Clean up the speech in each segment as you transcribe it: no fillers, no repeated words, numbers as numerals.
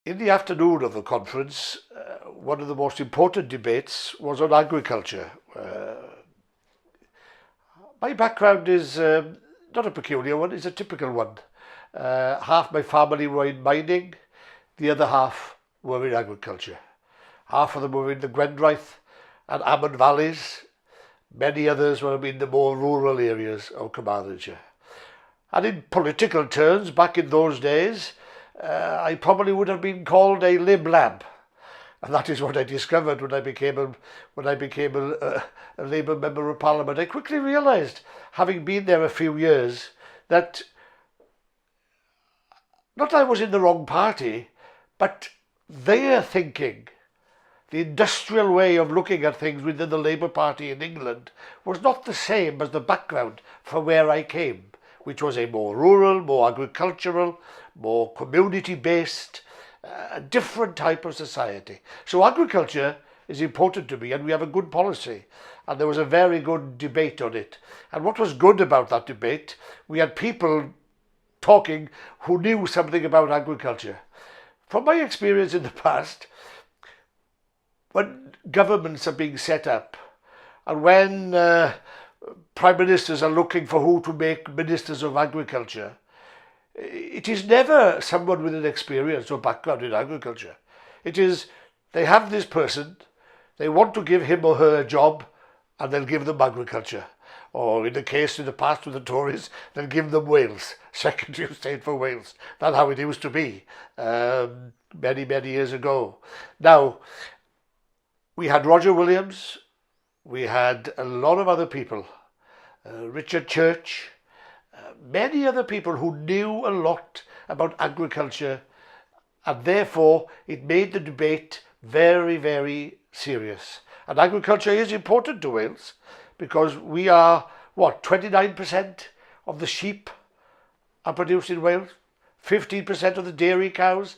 In the afternoon of the conference, one of the most important debates was on agriculture. My background is not a peculiar one, it's a typical one. Half my family were in mining, the other half were in agriculture. Half of them were in the Gwynoro and Amman valleys. Many others were in the more rural areas of Carmarthenshire. And in political terms, back in those days, I probably would have been called a Lib Dem. And that is what I discovered when I became a Labour Member of Parliament. I quickly realised, having been there a few years, that not I was in the wrong party, but their thinking, the industrial way of looking at things within the Labour Party in England, was not the same as the background from where I came, which was a more rural, more agricultural, more community-based, different type of society. So agriculture is important to me, and we have a good policy, and there was a very good debate on it. And what was good about that debate, we had people talking who knew something about agriculture. From my experience in the past, when governments are being set up, and when prime ministers are looking for who to make ministers of agriculture, it is never someone with an experience or background in agriculture. It is, they have this person, they want to give him or her a job, and they'll give them agriculture. Or in the case in the past with the Tories, they'll give them Wales, Secretary of State for Wales. That's how it used to be many, many years ago. Now, we had Roger Williams, we had a lot of other people, Richard Church, many other people who knew a lot about agriculture, and therefore it made the debate very, very serious. And agriculture is important to Wales because we are, 29% of the sheep are produced in Wales, 15% of the dairy cows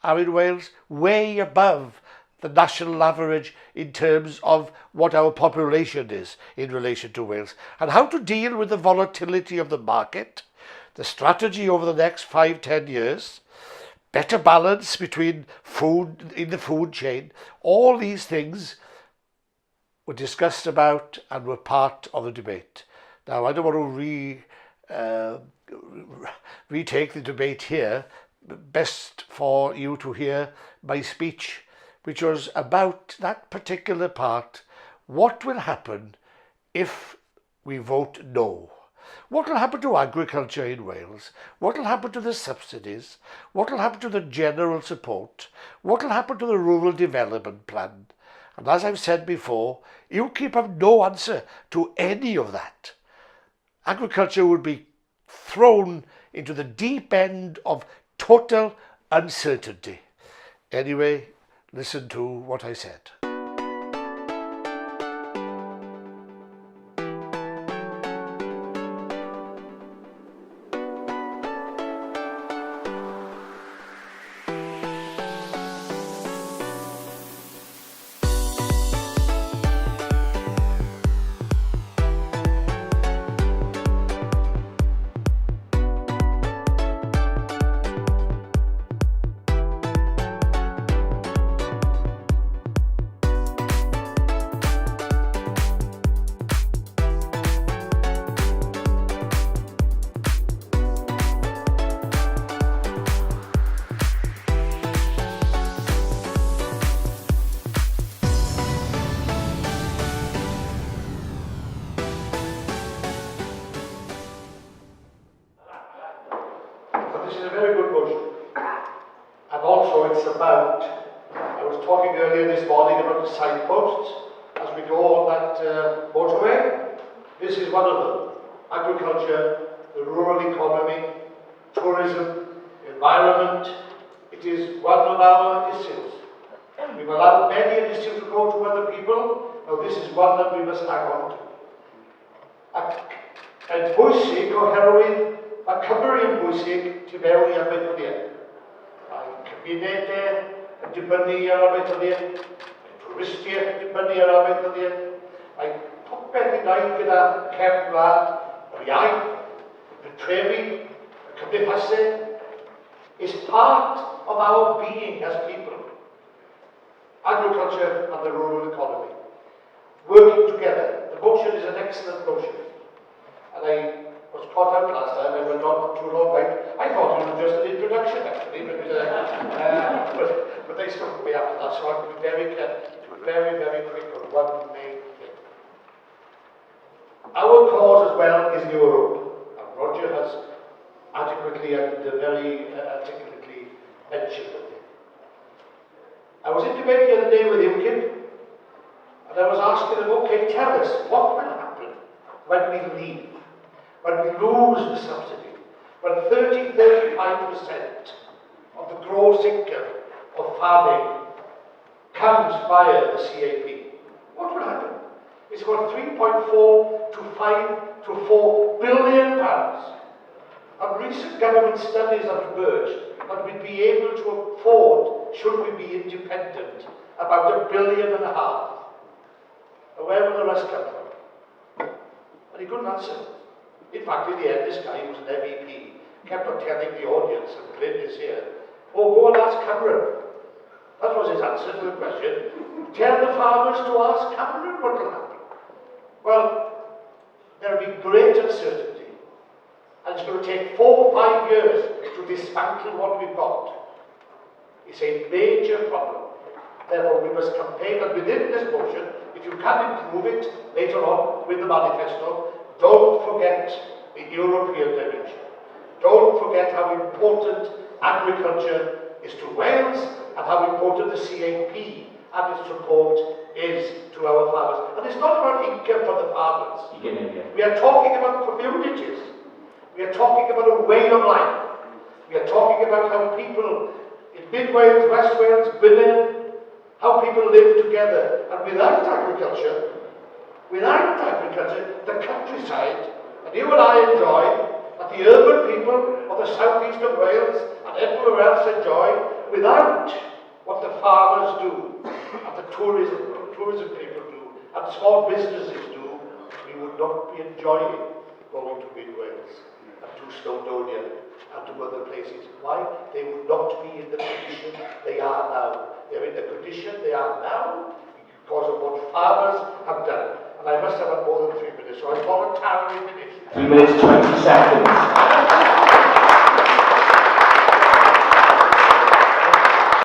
are in Wales, way above the national average in terms of what our population is in relation to Wales, and how to deal with the volatility of the market, the strategy over the next 5-10 years, better balance between food in the food chain. All these things were discussed about and were part of the debate. Now, I don't want to retake the debate here. Best for you to hear my speech, which was about that particular part. What will happen if we vote no? What will happen to agriculture in Wales? What will happen to the subsidies? What will happen to the general support? What will happen to the rural development plan? And as I've said before, UKIP have no answer to any of that. Agriculture would be thrown into the deep end of total uncertainty. Anyway, listen to what I said. This is a very good motion. And also it's about, I was talking earlier this morning about the signposts as we go on that motorway. This is one of them. Agriculture, the rural economy, tourism, environment. It is one of our issues. We've allowed many issues to go to other people. Now this is one that we must hang on to. And bwysig oherwydd a Cymru yn bwysig tu mewn i amaethyddiaeth. Mae cymunedau yn dibynnu ar amaethyddiaeth, mae twristiaeth yn dibynnu ar amaethyddiaeth, mae popeth i wneud gyda cefn wlad, yr iaith, y trefi, y cymdeithasau, is part of our being as people. Agriculture and the rural economy. Working together. The motion is an excellent motion. And I was caught out last time, I went on too long. I thought it was just an introduction actually, but they stopped me after that, so I'll be very careful, very, very quick on one main thing. Our cause as well is Europe, and Roger has adequately and very articulately mentioned it. I was in debate the other day with UKIP, and I was asking them, okay, tell us, what will happen when we leave, when we lose the subsidy, when 30-35% of the gross income of farming comes via the CAP? What will happen? It's about 3.4 to 5 to 4 billion pounds. And recent government studies have emerged that we'd be able to afford, should we be independent, about £1.5 billion. Now, where will the rest come from? And he couldn't answer. In fact, in the end, this guy, who was an MEP, kept on telling the audience, and Glyn is here, oh, go and ask Cameron. That was his answer to the question. Tell the farmers to ask Cameron what will happen. Well, there will be great uncertainty. And it's going to take 4 or 5 years to dismantle what we've got. It's a major problem. Therefore, we must campaign, and within this motion, if you can improve it later on with the manifesto, don't forget the European dimension. Don't forget how important agriculture is to Wales and how important the CAP and its support is to our farmers. And it's not about income for the farmers. We are talking about communities. We are talking about a way of life. We are talking about how people in Mid Wales, West Wales, Gwynoro, how people live together. And without agriculture, the countryside, and you and I enjoy, and the urban people of the southeast of Wales and everywhere else enjoy, without what the farmers do, and the tourism people do, and small businesses do, we would not be enjoying going to Mid Wales and to Snowdonia and to other places. Why? They would not be in the condition they are now. They're in the condition they are now because of what farmers have done. And I must have had more than 3 minutes, so I voluntarily finish. 3 minutes, 20 seconds.